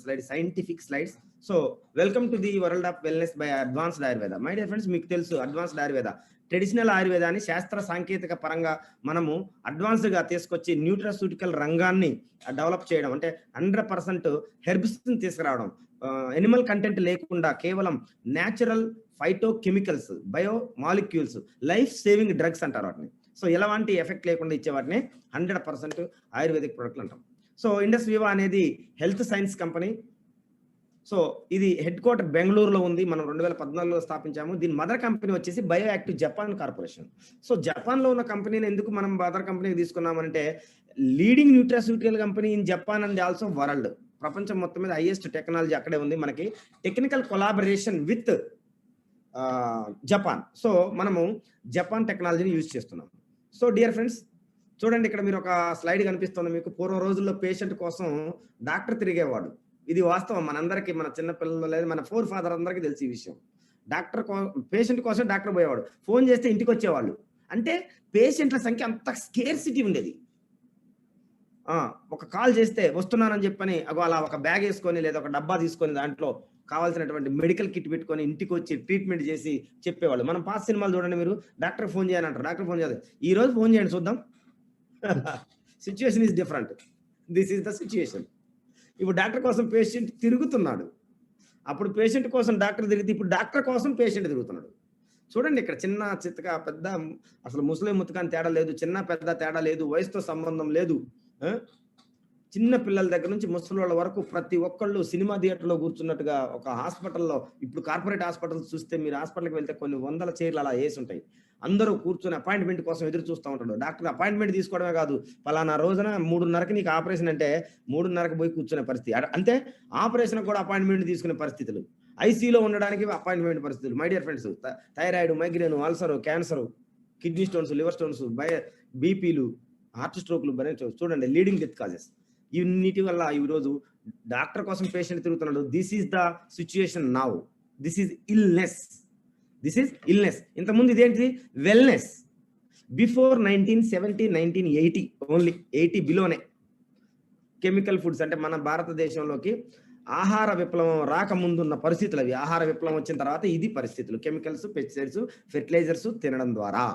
slide, scientific slides. So welcome to the world of wellness by advanced ayurveda. My dear friends, మీకు తెలుసు advanced Ayurveda traditional ఆయుర్వేదాన్ని శాస్త్ర సాంకేతిక పరంగా మనము అడ్వాన్స్డ్గా తీసుకొచ్చి న్యూట్రాస్యూటికల్ రంగాన్ని డెవలప్ చేయడం, అంటే 100% హెర్బ్స్ని తీసుకురావడం, ఎనిమల్ కంటెంట్ లేకుండా కేవలం natural phyto chemicals, bio molecules, life saving drugs అంటారు వాటిని. సో ఎలాంటి ఎఫెక్ట్ లేకుండా ఇచ్చే వాటిని 100% ఆయుర్వేదిక్ ప్రొడక్ట్లు అంటాం. సో ఇండస్ వివా అనేది హెల్త్ సైన్స్ కంపెనీ. సో ఇది హెడ్ క్వార్టర్ బెంగళూరులో ఉంది. మనం 2014లో స్థాపించాము. దీని మదర్ కంపెనీ వచ్చేసి bio active Japan corporation. So జపాన్లో ఉన్న కంపెనీని ఎందుకు మనం మదర్ కంపెనీకి తీసుకున్నామంటే, leading nutraceutical company in Japan and also world. ప్రపంచం మొత్తం మీద హైయెస్ట్ టెక్నాలజీ అక్కడే ఉంది. మనకి technical collaboration with Japan. So మనము జపాన్ టెక్నాలజీని యూజ్ చేస్తున్నాం. సో డియర్ ఫ్రెండ్స్, చూడండి ఇక్కడ మీరు ఒక స్లైడ్ కనిపిస్తుంది మీకు. పూర్వ రోజుల్లో పేషెంట్ కోసం డాక్టర్ తిరిగేవాడు. ఇది వాస్తవం, మనందరికీ, మన చిన్నపిల్లలు లేదు, మన ఫోర్ ఫాదర్ అందరికీ తెలిసి ఈ విషయం. పేషెంట్ కోసం డాక్టర్ పోయేవాడు. ఫోన్ చేస్తే ఇంటికి వచ్చేవాళ్ళు. అంటే పేషెంట్ల సంఖ్య అంత స్కేర్సిటీ ఉండేది. ఒక కాల్ చేస్తే వస్తున్నానని చెప్పని అలా ఒక బ్యాగ్ వేసుకొని లేదా ఒక డబ్బా తీసుకొని దాంట్లో కావాల్సినటువంటి మెడికల్ కిట్ పెట్టుకొని ఇంటికి వచ్చి ట్రీట్మెంట్ చేసి చెప్పేవాళ్ళు. మనం పాత సినిమాలు చూడండి మీరు, డాక్టర్ ఫోన్ చేయాలంటారు. డాక్టర్ ఫోన్ చేయాలి, ఈ రోజు ఫోన్ చేయండి చూద్దాం. Situation is different. This is the situation. ఇప్పుడు డాక్టర్ కోసం పేషెంట్ తిరుగుతున్నాడు. అప్పుడు పేషెంట్ కోసం డాక్టర్ తిరిగితే ఇప్పుడు డాక్టర్ కోసం పేషెంట్ తిరుగుతున్నాడు. చూడండి ఇక్కడ చిన్న చిత్తక పెద్ద, అసలు ముసలి ముత్తకాని తేడా లేదు, చిన్న పెద్ద తేడా లేదు, వయసుతో సంబంధం లేదు. చిన్న పిల్లల దగ్గర నుంచి ముసలి వాళ్ళ వరకు ప్రతి ఒక్కళ్ళు సినిమా థియేటర్లో కూర్చున్నట్టుగా ఒక హాస్పిటల్లో, ఇప్పుడు కార్పొరేట్ హాస్పిటల్స్ చూస్తే మీరు హాస్పిటల్కి వెళ్తే కొన్ని వందల చైర్లు అలా వేసి ఉంటాయి. అందరూ కూర్చొని అపాయింట్మెంట్ కోసం ఎదురు చూస్తూ ఉంటాడు. డాక్టర్ అపాయింట్మెంట్ తీసుకోవడమే కాదు, పలానా రోజున 3:30కి నీకు ఆపరేషన్ అంటే 3:30కి పోయి కూర్చునే పరిస్థితి. అంతే, ఆపరేషన్ కూడా అపాయింట్మెంట్ తీసుకునే పరిస్థితులు, ఐసీలో ఉండడానికి అపాయింట్మెంట్ పరిస్థితులు. My dear friends, thyroid, migraine, ulcer, cancer, kidney stones, liver stones, బీపీలు, హార్ట్ స్ట్రోక్లు, చూడండి లీడింగ్ డెత్ కాజెస్. ఇన్నిటి వల్ల ఈరోజు డాక్టర్ కోసం పేషెంట్ తిరుగుతున్నాడు. This is the situation now. This is illness. This is illness. ఇంతకుముందు ఇదేంటిది? వెల్నెస్. బిఫోర్ 1970, 1980, ఓన్లీ 80 బిలోనే chemical foods, అంటే మన భారతదేశంలోకి ఆహార విప్లవం రాకముందున్న పరిస్థితులు అవి. ఆహార విప్లవం వచ్చిన తర్వాత ఇది పరిస్థితులు. కెమికల్స్, పెస్టిసైడ్స్, ఫెర్టిలైజర్స్ తినడం ద్వారా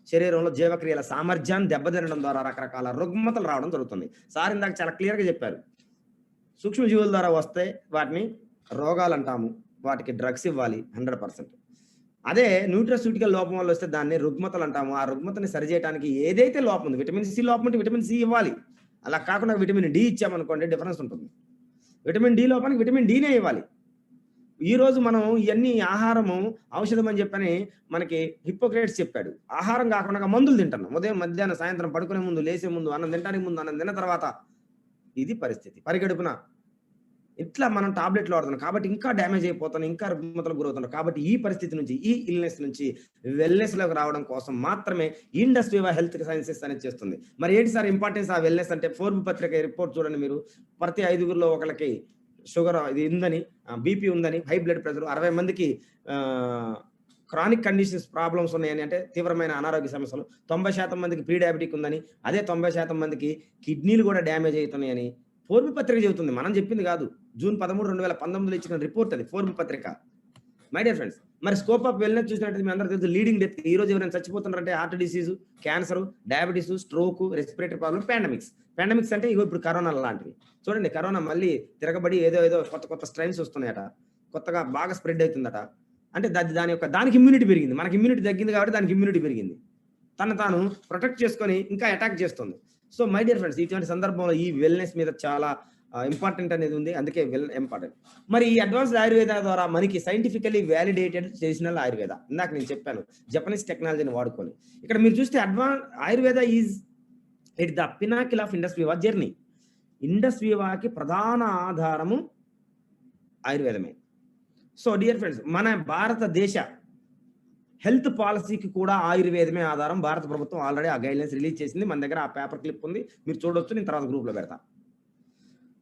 శరీరంలో జీవక్రియల సామర్థ్యాన్ని దెబ్బతినడం ద్వారా రకరకాల రుగ్మతలు రావడం జరుగుతుంది. సార్ ఇందాక చాలా క్లియర్గా చెప్పారు. సూక్ష్మజీవుల ద్వారా వస్తే వాటిని రోగాలు అంటాము, వాటికి డ్రగ్స్ ఇవ్వాలి 100%. అదే న్యూట్రాస్యూటికల్ లోపం వల్ల వస్తే దాన్ని రుగ్మతలు అంటాము. ఆ రుగ్మతని సరిచేయడానికి ఏదైతే లోపం ఉంది, విటమిన్ సి లోపం ఉంటే విటమిన్ సి ఇవ్వాలి. అలా కాకుండా విటమిన్ డి ఇచ్చామనుకోండి, డిఫరెన్స్ ఉంటుంది. విటమిన్ డి లోపానికి విటమిన్ డినే ఇవ్వాలి. ఈ రోజు మనం ఇవన్నీ ఆహారము ఔషధం అని చెప్పని మనకి హిప్పోక్రేట్స్ చెప్పాడు. ఆహారం కాకుండా మందులు తింటున్నాం. ఉదయం, మధ్యాహ్నం, సాయంత్రం, పడుకునే ముందు, లేసే ముందు, అన్నం తినడానికి ముందు, అన్నం తిన్న తర్వాత. ఇది పరిస్థితి. పరిగెడుపున ఇట్లా మనం టాబ్లెట్లు వాడుతున్నాం. కాబట్టి ఇంకా డ్యామేజ్ అయిపోతున్నాం, ఇంకా రుగ్మతలకు గురవుతున్నాం. కాబట్టి ఈ పరిస్థితి నుంచి, ఈ ఇల్నెస్ నుంచి వెల్నెస్ లోకి రావడం కోసం మాత్రమే ఇండస్ వివా హెల్త్ సైన్సెస్ అనేది చేస్తుంది. మరి ఏంటి సార్ ఇంపార్టెన్స్ ఆ వెల్నెస్ అంటే? ఫోర్బ్ పత్రిక రిపోర్ట్ చూడండి మీరు. ప్రతి 5గురిలో ఒకరికి షుగర్ ఇది ఉందని, బీపీ ఉందని, హై బ్లడ్ ప్రెషర్, 60 మందికి క్రానిక్ కండిషన్స్ ప్రాబ్లమ్స్ ఉన్నాయని, అంటే తీవ్రమైన అనారోగ్య సమస్యలు, 90% మందికి ప్రీ డయాబెటిక్ ఉందని, అదే 90% మందికి కిడ్నీలు కూడా డ్యామేజ్ అవుతున్నాయని ఫోర్బ్ పత్రిక చెబుతుంది. మనం చెప్పింది కాదు. జూన్ 13, 2019 ఇచ్చిన రిపోర్ట్ అది, ఫోర్బ్ పత్రిక. మై డియర్ ఫ్రెండ్స్, మరి స్కోప్ ఆఫ్ వెల్నెస్ చూసినట్టు మీ అందరూ తెలుసు, లీడింగ్ డెత్. ఈ రోజు ఎవరైనా చచ్చిపోతున్నారంటే heart disease, cancer, diabetes, stroke, respiratory problem, pandemics అంటే ఇగో ఇప్పుడు కరోనా లాంటివి. చూడండి, కరోనా మళ్ళీ తిరగబడి ఏదో కొత్త స్ట్రైన్స్ వస్తున్నాయట, కొత్తగా బాగా స్ప్రెడ్ అవుతుందట. అంటే దానికి ఇమ్యూనిటీ పెరిగింది. మనకి ఇమ్యూనిటీ తగ్గింది కాబట్టి దానికి ఇమ్యూనిటీ పెరిగింది. తాను ప్రొటెక్ట్ చేసుకొని ఇంకా అటాక్ చేస్తుంది. సో మై డియర్ ఫ్రెండ్స్, ఇటువంటి సందర్భంలో ఈ వెల్నెస్ మీద చాలా ఇంపార్టెంట్ అనేది ఉంది. అందుకే ఇంపార్టెంట్. మరి ఈ అడ్వాన్స్డ్ ఆయుర్వేద ద్వారా మనకి సైంటిఫికలీ వ్యాలిడేటెడ్ ట్రెడిషనల్ ఆయుర్వేద, ఇందాక నేను చెప్పాను, జపనీస్ టెక్నాలజీని వాడుకొని. ఇక్కడ మీరు చూస్తే Ayurveda is it the pinnacle of Indus Viva journey. Indus వివాకి ప్రధాన ఆధారము ఆయుర్వేదమే. సో డియర్ ఫ్రెండ్స్, మన భారతదేశ హెల్త్ పాలసీకి కూడా ఆయుర్వేదమే ఆధారం. భారత ప్రభుత్వం ఆల్రెడీ ఆ గైడ్లైన్స్ రిలీజ్ చేసింది. మన దగ్గర ఆ పేపర్ క్లిప్ ఉంది, మీరు చూడొచ్చు. నేను తర్వాత గ్రూప్లో పెడతా.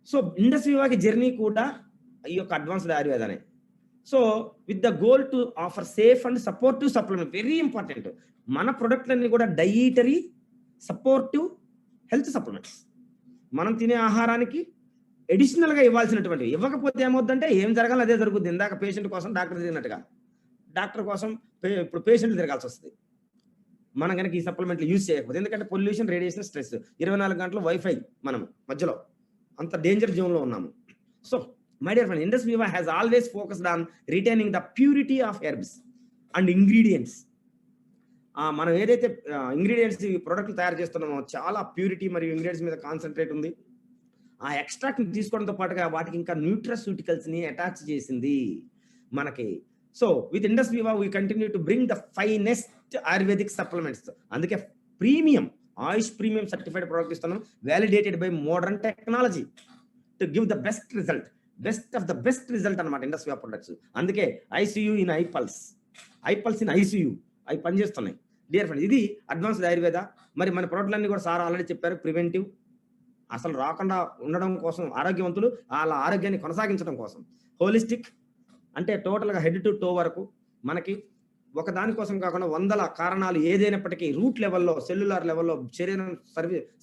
సో ఇండస్ వివాకి జర్నీ కూడా ఈ యొక్క అడ్వాన్స్డ్ ఆయుర్వేదనే. So with the goal to offer safe and supportive supplement, very important. మన ప్రొడక్ట్లన్నీ కూడా డైటరీ సపోర్టివ్ హెల్త్ సప్లిమెంట్స్. మనం తినే ఆహారానికి అడిషనల్‌గా ఇవ్వాల్సినటువంటివి. ఇవ్వకపోతే ఏమవుద్దంటే ఏం జరగాలో అదే జరుగుద్ది. ఇందాక పేషెంట్ కోసం డాక్టర్ తిరిగినట్టుగా. డాక్టర్ కోసం ఇప్పుడు పేషెంట్ తిరగాల్సొస్తది. మనం గనక ఈ సప్లిమెంట్లు యూజ్ చేయకపోతే. ఎందుకంటే పొల్యూషన్, రేడియేషన్, స్ట్రెస్ 24 గంటలు వైఫై మనం మధ్యలో. అంత డేంజర్ జోన్‌లో ఉన్నాము. So, my dear friend, Indus Viva has always focused on retaining the purity of herbs and ingredients. మనం ఏదైతే ఇంగ్రీడియెంట్స్ ఈ ప్రొడక్ట్‌లు తయారు చేస్తున్నామో చాలా ప్యూరిటీ మరియు ఇంగ్రీడియెంట్స్ మీద కాన్సంట్రేట్ ఉంది. ఆ ఎక్స్ట్రాక్ట్‌ని తీసుకోవడంతో పాటుగా వాటికి ఇంకా న్యూట్రాస్యూటికల్స్‌ని అటాచ్ చేసింది మనకి. So, with Indus Viva we continue to bring the finest Ayurvedic supplements. అందుకే premium, AYUSH premium certified product ఇస్తున్నాం. Validated by modern technology to give the best result. Best of the best result అన్నమాట ఇండస్ వివా ప్రొడక్ట్స్. అందుకే ICU in iPulse. IPulse in ICU అవి పనిచేస్తున్నాయి. Dear friends, ఇది advanced Ayurveda. మరి మన ప్రొడక్ట్లన్నీ కూడా సార్ ఆల్రెడీ చెప్పారు. ప్రివెంటివ్, అసలు రాకుండా ఉండడం కోసం, ఆరోగ్యవంతులు వాళ్ళ ఆరోగ్యాన్ని కొనసాగించడం కోసం. హోలిస్టిక్ అంటే టోటల్‌గా హెడ్ టు టో వరకు మనకి ఒక దాని కోసం కాకుండా వందల కారణాలు ఏదైనప్పటికీ రూట్ లెవెల్‌లో, సెల్యులార్ లెవెల్‌లో శరీరం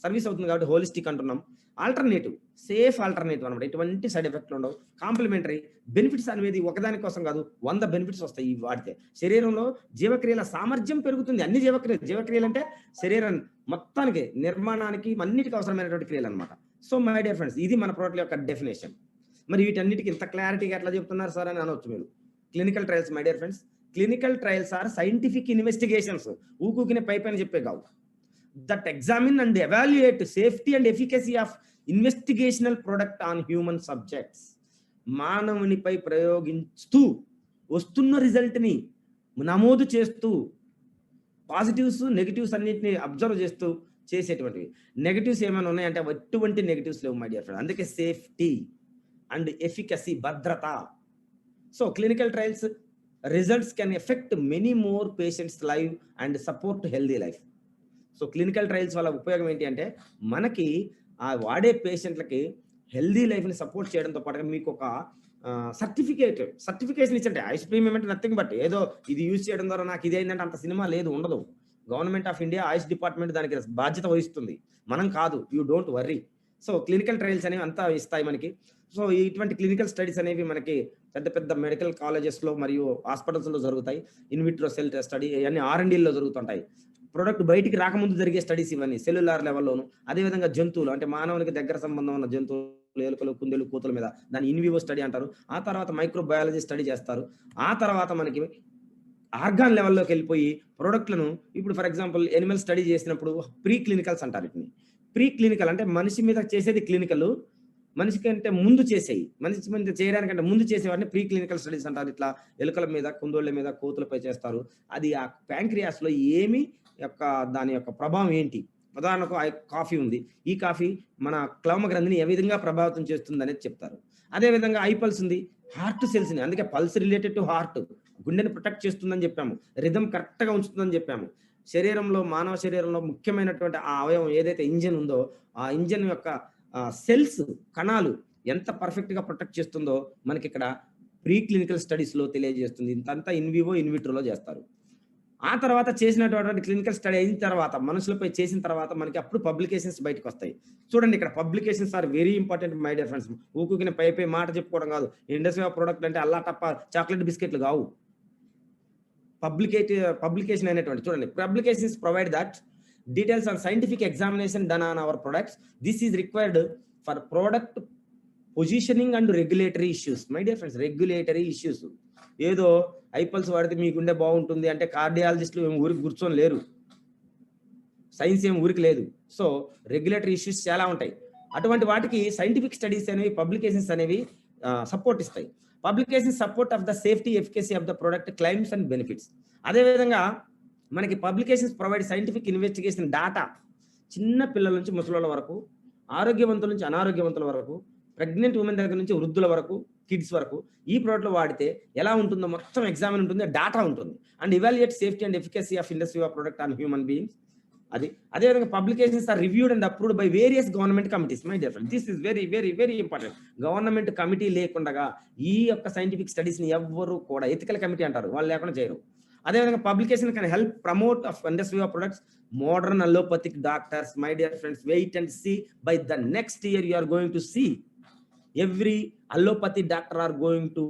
సర్వీస్ అవుతుంది కాబట్టి హోలిస్టిక్ అంటున్నాం. ఆల్టర్‌నేటివ్, సేఫ్ ఆల్టర్‌నేటివ్ అన్నమాట. ఎటువంటి సైడ్ ఎఫెక్ట్‌లు ఉండవు. కాంప్లిమెంటరీ బెనిఫిట్స్ అనేది ఒకదాని కోసం కాదు, 100 బెనిఫిట్స్ వస్తాయి ఇవి వాడితే. శరీరంలో జీవక్రియల సామర్థ్యం పెరుగుతుంది. అన్ని జీవక్రియలు అంటే శరీరం మొత్తానికి నిర్మాణానికి అన్నిటికి అవసరమైనటువంటి క్రియలు అన్నమాట. సో, మై డియర్ ఫ్రెండ్స్, ఇది మన ప్రోడక్ట్ యొక్క డెఫినేషన్. మరి వీటన్నిటికి ఇంత క్లారిటీగా ఎట్లా చెప్తున్నారు సార్ అని అనొచ్చు మీరు. Clinical trials my dear friends, clinical trials are scientific investigations. ఊకూకినే పైపైన చెప్పే కావు. That examine and evaluate safety and efficacy of investigational product on human subjects. మానవునిపై ప్రయోగిస్తూ వస్తున్న రిజల్ట్‌ని నమోదు చేస్తూ పాజిటివ్స్, నెగెటివ్స్ అన్నిటిని అబ్జర్వ్ చేస్తూ చేసేటువంటివి. నెగెటివ్స్ ఏమైనా ఉన్నాయంటే ఎటువంటి నెగెటివ్స్ లేవు మై డియర్ ఫ్రెండ్. అందుకే సేఫ్టీ అండ్ ఎఫికసీ, భద్రత. So, clinical trials results can affect many more patients life and support healthy life. So, clinical trials వల్ల ఉపయోగం ఏంటి అంటే మనకి వాడే పేషెంట్లకి హెల్తీ లైఫ్‌ని సపోర్ట్ చేయడంతో పాటుగా మీకు ఒక సర్టిఫికేషన్ ఇచ్చంటే ఆయుష్ ప్రీమియం అంటే నథింగ్ బట్ ఏదో ఇది యూజ్ చేయడం ద్వారా నాకు ఇది అయిందంటే అంత సినిమా లేదు, ఉండదు. Government of India Ayush department దానికి బాధ్యత వహిస్తుంది. మనం కాదు. You don't worry. So, clinical trials అనేవి అంతా ఇస్తాయి మనకి. సో, ఇటువంటి క్లినికల్ స్టడీస్ అనేవి మనకి పెద్ద పెద్ద మెడికల్ కాలేజెస్‌లో మరియు హాస్పిటల్స్‌లో జరుగుతాయి. ఇన్ విట్రో సెల్ స్టడీ ఇవన్నీ R&Dలో జరుగుతుంటాయి. ప్రొడక్ట్ బయటికి రాకముందు జరిగే స్టడీస్ ఇవన్నీ సెల్యులార్ లెవెల్‌లోను. అదేవిధంగా జంతువులు అంటే మానవునికి దగ్గర సంబంధం ఉన్న జంతువులు, ఎలుకలు, కుందేలు, కోతుల మీద దాన్ని ఇన్ వివో స్టడీ అంటారు. ఆ తర్వాత మైక్రోబయాలజీ స్టడీ చేస్తారు. ఆ తర్వాత మనకి ఆర్గాన్ లెవెల్‌లోకి వెళ్ళిపోయి ప్రొడక్ట్‌లను ఇప్పుడు ఫర్ ఎగ్జాంపుల్ యానిమల్ స్టడీ చేసినప్పుడు ప్రీ క్లినికల్స్ అంటారు వీటిని. ప్రీ క్లినికల్ అంటే మనిషి మీద చేసేది క్లినికల్. మనిషి కంటే ముందు చేసేయి. మనిషి మీద చేయడానికంటే ముందు చేసేవాడిని ప్రీ క్లినికల్ స్టడీస్ అంటారు. ఇట్లా ఎలుకల మీద, కుందేళ్ల మీద, కోతులపై చేస్తారు. అది ఆ ప్యాంక్రియాస్‌లో దాని యొక్క ప్రభావం ఏంటి? ఉదాహరణకు కాఫీ ఉంది. ఈ కాఫీ మన క్లౌమ గ్రంథిని ఏ విధంగా ప్రభావితం చేస్తుందనేది చెప్తారు. అదే విధంగా ఐపల్స్ ఉంది. హార్ట్ సెల్స్‌ని, అందుకే పల్స్ రిలేటెడ్ టు హార్ట్, గుండెని ప్రొటెక్ట్ చేస్తుందని చెప్పాము. రిథమ్ కరెక్ట్‌గా ఉంచుతుందని చెప్పాము. మానవ శరీరంలో ముఖ్యమైనటువంటి ఆ అవయవం ఏదైతే ఇంజిన్ ఉందో, ఆ ఇంజిన్ యొక్క సెల్స్, కణాలు ఎంత పర్ఫెక్ట్‌గా ప్రొటెక్ట్ చేస్తుందో మనకిక్కడ ప్రీ క్లినికల్ స్టడీస్‌లో తెలియజేస్తుంది. ఇంతంతా ఇన్ వివో, ఇన్ విట్రోలో చేస్తారు. ఆ తర్వాత చేసినటువంటి క్లినికల్ స్టడీ అయిన తర్వాత మనుషులపై చేసిన తర్వాత మనకి అప్పుడు పబ్లికేషన్స్ బయటకొస్తాయి. చూడండి, ఇక్కడ publications are very important my dear friends. ఊకుకిన పై మాట చెప్పుకోవడం కాదు. ఇండస్ట్రీ ఆఫ్ ప్రొడక్ట్ అంటే అల్లా టప్ప చాక్లెట్ బిస్కెట్లు కావు. పబ్లికేషన్ అనేటువంటి చూడండి, publications provide that details on scientific examination done on hour products. This is required for product positioning and regulatory issues. My dear friends, regulatory issues. ఏదో ఐపల్స్ వాడితే మీ గుండె బాగుంటుంది అంటే కార్డియాలజిస్టులు ఏమి ఊరికి కూర్చొని లేరు. సైన్స్ ఏం ఊరికి లేదు. సో, రెగ్యులేటరీ ఇష్యూస్ చాలా ఉంటాయి. అటువంటి వాటికి సైంటిఫిక్ స్టడీస్ అనేవి, పబ్లికేషన్స్ అనేవి సపోర్ట్ ఇస్తాయి. Publication support of the safety, efficacy of the product claims and benefits. అదేవిధంగా మనకి publications provide scientific investigation data. చిన్న పిల్లల నుంచి ముసలోళ్ళ వరకు, ఆరోగ్యవంతుల నుంచి అనారోగ్యవంతుల వరకు, ప్రెగ్నెంట్ ఉమెన్ దగ్గర నుంచి వృద్ధుల వరకు, కిడ్స్ వరకు ఈ ప్రోడక్ట్లు వాడితే ఎలా ఉంటుందో మొత్తం ఎగ్జామిన్ ఉంటుంది, డాటా ఉంటుంది. And evaluate safety and efficacy of industry of product on human beings. అదేవిధంగా publications are reviewed and approved by various government committees. My dear friend, this is very very very important. Government committee లేకుండా ఈ యొక్క scientific studies ని ఎవ్వరు కూడా, ethical committee అంటారు, వాళ్ళు లేకుండా చేయరు. అదేవిధంగా publication can help promote of industry of products. Modern allopathic doctors, my dear friends, wait and see. By the next year you are going to see every allopathy doctor are going to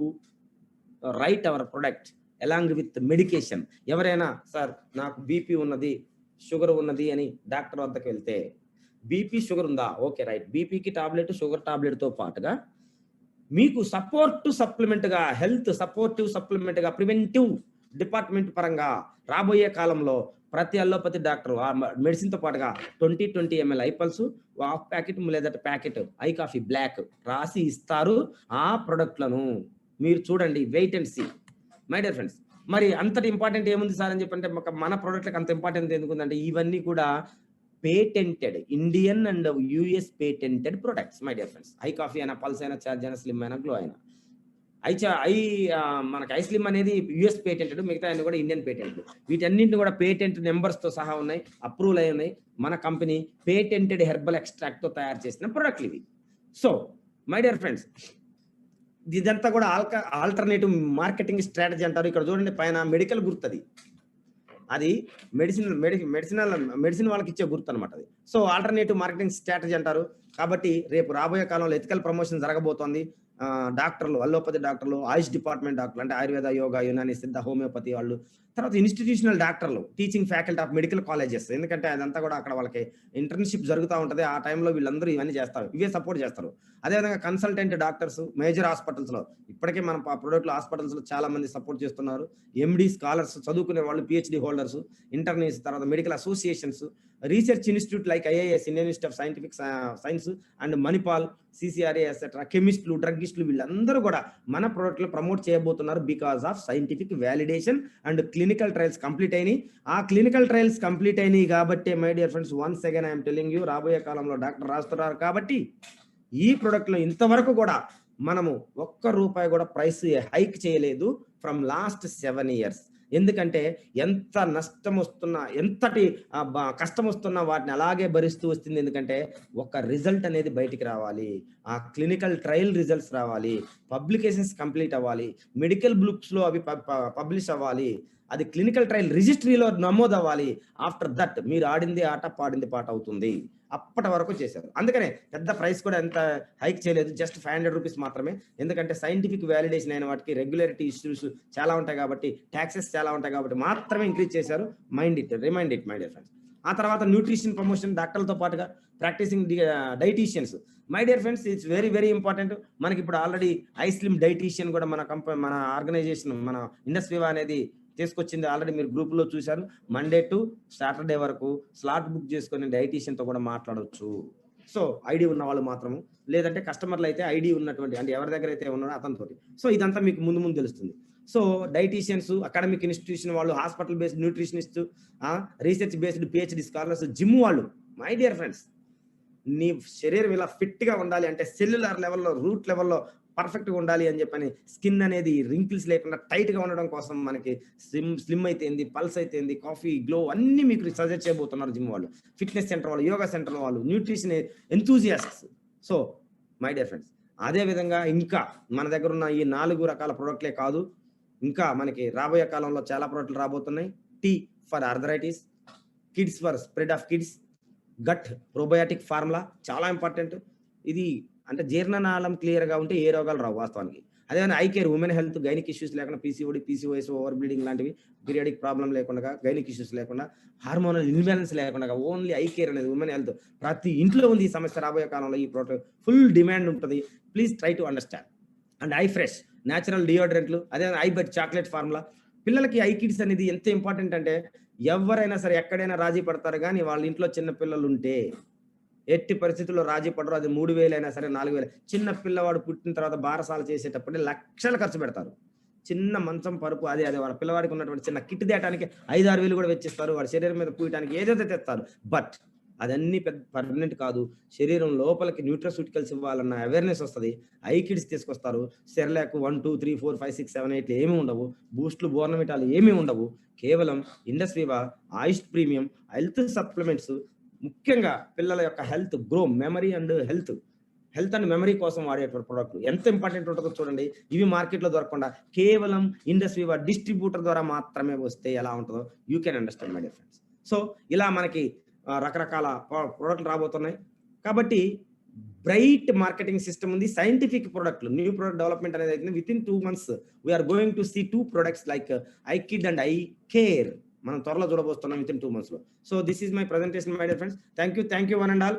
write our product along with medication. ఎవరైనా sir నాకు BP ఉన్నది, sugar ఉన్నది అని doctor వద్దకు వెళ్తే, BP sugar ఉందా? Okay right. బీపీకి tablet, sugar టాబ్లెట్‌తో పాటుగా మీకు హెల్త్ సపోర్టివ్ సప్లిమెంట్‌గా ప్రివెంటివ్ డిపార్ట్‌మెంట్ పరంగా రాబోయే కాలంలో ప్రతి అల్లోపతి డాక్టర్ మెడిసిన్‌తో పాటుగా 20 ఎంఎల్ ఐపల్స్, హాఫ్ ప్యాకెట్ లేదంటే ప్యాకెట్ ఐ కాఫీ బ్లాక్ రాసి ఇస్తారు. ఆ ప్రొడక్ట్‌లను మీరు చూడండి. Wait and see. My dear friends, మరి అంతటి ఇంపార్టెంట్ ఏముంది సార్ అని చెప్పంటే, మన ప్రొడక్ట్‌లకి అంత ఇంపార్టెన్స్ ఎందుకుందంటే, ఇవన్నీ కూడా patented Indian and US patented products my dear friends. I coffee అయినా, పల్స్ అయినా, చార్జ్ అయినా, స్లిమ్ అయినా, గ్లో అయినా. మనకి ఐ స్లిమ్ అనేది యూఎస్ పేటెంటెడ్, మిగతా అన్ని కూడా ఇండియన్ పేటెంట్. వీటన్నింటిని కూడా పేటెంట్ నెంబర్స్‌తో సహా ఉన్నాయి, అప్రూవల్ అయి ఉన్నాయి. మన కంపెనీ పేటెంటెడ్ హెర్బల్ ఎక్స్ట్రాక్ట్‌తో తయారు చేసిన ప్రొడక్ట్‌లు ఇవి. సో మై డియర్ ఫ్రెండ్స్, ఇదంతా కూడా ఆల్టర్నేటివ్ మార్కెటింగ్ స్ట్రాటజీ అంటారు. ఇక్కడ చూడండి పైన మెడికల్ గుర్తది. అది మెడిసిన్ వాళ్ళకి ఇచ్చే గుర్తు అనమాట అది. సో ఆల్టర్నేటివ్ మార్కెటింగ్ స్ట్రాటజీ అంటారు. కాబట్టి రేపు రాబోయే కాలంలో ఎథికల్ ప్రమోషన్ జరగబోతోంది. డాక్టర్లు, అల్లోపతి డాక్టర్లు, ఆయుష్ డిపార్ట్మెంట్ డాక్టర్లు అంటే ఆయుర్వేద, యోగా, యునాని, సిద్ధ, హోమియోపతి వాళ్ళు, తర్వాత ఇన్స్టిట్యూషనల్ డాక్టర్లు, teaching faculty of medical colleges. ఎందుకంటే అదంతా కూడా అక్కడ వాళ్ళకి ఇంటర్న్‌షిప్ జరుగుతా ఉంటది. ఆ టైంలో వీళ్ళందరూ ఇవన్నీ చేస్తారు. ఇవే సపోర్ట్ చేస్తారు. అదేవిధంగా కన్సల్టెంట్ డాక్టర్స్ మేజర్ హాస్పిటల్స్‌లో ఇప్పటికే మన ప్రొడక్ట్‌లు హాస్పిటల్స్‌లో చాలా మంది సపోర్ట్ చేస్తున్నారు. ఎండీ స్కాలర్స్ చదువుకునే వాళ్ళు, పీహెచ్‌డీ హోల్డర్స్, ఇంటర్నీస్, తర్వాత medical associations, research institute like IIS, Indian institute of scientific science and Manipal, CCRA etcetera, కెమిస్టులు, డ్రగ్గిస్టులు వీళ్ళందరూ కూడా మన ప్రొడక్ట్‌లు ప్రమోట్ చేయబోతున్నారు. Because of scientific validation and clinical trials complete అయినాయి. ఆ క్లినికల్ ట్రయల్స్ కంప్లీట్ అయినాయి కాబట్టి my dear friends, once again I'm telling you, రాబోయే కాలంలో డాక్టర్ రాస్తున్నారు కాబట్టి ఈ ప్రొడక్ట్‌లో ఇంతవరకు కూడా మనము ₹1 కూడా ప్రైస్ హైక్ చేయలేదు ఫ్రమ్ లాస్ట్ 7 ఇయర్స్. ఎందుకంటే ఎంత నష్టం వస్తున్నా, ఎంతటి కష్టం వస్తున్నా వాటిని అలాగే భరిస్తూ వస్తుంది. ఎందుకంటే ఒక రిజల్ట్ అనేది బయటికి రావాలి, ఆ క్లినికల్ ట్రయల్ రిజల్ట్స్ రావాలి, పబ్లికేషన్స్ కంప్లీట్ అవ్వాలి, మెడికల్ బుక్స్‌లో అవి పబ్లిష్ అవ్వాలి, అది క్లినికల్ ట్రయల్ రిజిస్ట్రీలో నమోదు అవ్వాలి. ఆఫ్టర్ దట్ మీరు ఆడింది ఆట, పాడింది పాట అవుతుంది. అప్పటి వరకు చేశారు. అందుకనే పెద్ద ప్రైస్ కూడా ఎంత హైక్ చేయలేదు. జస్ట్ ₹500 మాత్రమే. ఎందుకంటే సైంటిఫిక్ వాలిడేషన్ అయిన వాటికి రెగ్యులేటరీ ఇష్యూస్ చాలా ఉంటాయి కాబట్టి, టాక్సెస్ చాలా ఉంటాయి కాబట్టి మాత్రమే ఇంక్రీజ్ చేశారు. Remind it my dear friends. ఆ తర్వాత న్యూట్రిషన్ ప్రమోషన్ డాక్టర్లతో పాటుగా practicing dietitians. My dear friends, it's very very important. మనకి ఇప్పుడు ఆల్రెడీ ఐ స్లిమ్ డైటీషియన్ కూడా మన ఆర్గనైజేషన్, మన ఇండస్ వివా అనేది తీసుకొచ్చింది. ఆల్రెడీ మీరు గ్రూప్‌లో చూసారు. మండే టు సాటర్డే వరకు స్లాట్ బుక్ చేసుకొని డైటీషియన్‌తో కూడా మాట్లాడొచ్చు. సో ఐడీ ఉన్న వాళ్ళు మాత్రము, లేదంటే కస్టమర్లు అయితే ఐడీ ఉన్నటువంటి అంటే ఎవరి దగ్గర అయితే ఉన్నారో అతనితోటి. సో ఇదంతా మీకు ముందు ముందు తెలుస్తుంది. సో డైటీషియన్స్, అకాడమిక్ ఇన్స్టిట్యూషన్ వాళ్ళు, hospital based nutritionist, research based PhD scholars, gym వాళ్ళు. మై డియర్ ఫ్రెండ్స్, నీ శరీరం ఇలా ఫిట్‌గా ఉండాలి అంటే సెల్యులార్ లెవెల్‌లో, రూట్ లెవెల్‌లో పర్ఫెక్ట్‌గా ఉండాలి అని చెప్పని, స్కిన్ అనేది రింకిల్స్ లేకుండా టైట్‌గా ఉండడం కోసం మనకి స్లిమ్ అయితే ఏంది, పల్స్ అయితే ఏంది, కాఫీ, గ్లో అన్నీ మీకు సజెస్ట్ చేయబోతున్నారు జిమ్ వాళ్ళు, ఫిట్‌నెస్ సెంటర్ వాళ్ళు, యోగా సెంటర్ వాళ్ళు, nutrition enthusiasts. So my dear friends, అదే విధంగా ఇంకా మన దగ్గర ఉన్న ఈ 4 రకాల ప్రొడక్ట్‌లే కాదు, ఇంకా మనకి రాబోయే కాలంలో చాలా ప్రొడక్ట్‌లు రాబోతున్నాయి. Tea for arthritis, kids for spread of kids, gut probiotic formula చాలా ఇంపార్టెంట్. ఇది అంటే జీర్ణనాళం క్లియర్‌గా ఉంటే ఏ రోగాలు రావు వాస్తవానికి. అదేవిధంగా I care, women health, gynaec issues లేకుండా, పీసీఓడి, పీసీఓఎస్, ఓవర్ బ్లీడింగ్ లాంటివి, పీరియాడిక్ ప్రాబ్లమ్ లేకుండా, గైనిక్ ఇష్యూస్ లేకుండా, హార్మోనల్ ఇన్‌బాలెన్స్ లేకుండా, ఓన్లీ ఐ కేర్ అనేది ఉమెన్ హెల్త్ ప్రతి ఇంట్లో ఉంది ఈ సమస్య. రాబోయే కాలంలో ఈ ప్రోడక్ట్ ఫుల్ డిమాండ్ ఉంటది. Please try to understand. And I fresh natural డియోడ్రెంట్లు, అదే ఐ బెట్ చాక్లెట్ ఫార్ములా. పిల్లలకి ఐ కిడ్స్ అనేది ఎంత ఇంపార్టెంట్ అంటే, ఎవరైనా సరే ఎక్కడైనా రాజీ పడతారు గానీ వాళ్ళ ఇంట్లో చిన్న పిల్లలుంటే ఎట్టి పరిస్థితుల్లో రాజీ పడరు. అది 3000 అయినా సరే, 4000. చిన్న పిల్లవాడు పుట్టిన తర్వాత బారసాల చేసేటప్పుడే లక్షలు ఖర్చు పెడతారు. చిన్న మంచం, పరుపు అది వాళ్ళ పిల్లవాడికి ఉన్నటువంటి చిన్న కిట్ తేటానికి 5, 6,000 కూడా వెచ్చిస్తారు. వాడి శరీరం మీద పూయటానికి ఏదైతే తెస్తారు. బట్ అదన్నీ పెద్ద పర్మనెంట్ కాదు. శరీరం లోపలికి న్యూట్రాస్యూటికల్స్ ఇవ్వాలన్న అవేర్‌నెస్ వస్తది. ఐ కిడ్స్ తీసుకొస్తారు. సెర్లాక్ 1, 2, 3, 4, 5, 6, 7, 8 ఏమి ఉండవు. బూస్ట్‌లు, బోర్న్‌విటాలు ఏమీ ఉండవు. కేవలం ఇండస్ వివా, ఆయుష్ ప్రీమియం, హెల్త్ సప్లిమెంట్స్, ముఖ్యంగా పిల్లల యొక్క health, grow, memory and health and memory కోసం వాడేటువంటి ప్రొడక్ట్‌లు ఎంత ఇంపార్టెంట్ ఉంటుందో చూడండి. ఇవి మార్కెట్‌లో దొరకకుండా కేవలం ఇండస్ వివా డిస్ట్రిబ్యూటర్ ద్వారా మాత్రమే వస్తే ఎలా ఉంటదో you can understand my dear friends. So ఇలా మనకి రకరకాల ప్రొడక్ట్‌లు రాబోతున్నాయి. కాబట్టి బ్రైట్ మార్కెటింగ్ సిస్టమ్ ఉంది. సైంటిఫిక్ ప్రొడక్ట్‌లు న్యూ ప్రొడక్ట్ డెవలప్‌మెంట్ అనేది అయితుంది. Within 2 months we are going to see 2 products like I kid and I care. మనం త్వరలో చూడబోతున్నాం వితిన్ 2 మంత్స్‌లో. So this is my presentation my dear friends. Thank you one and all.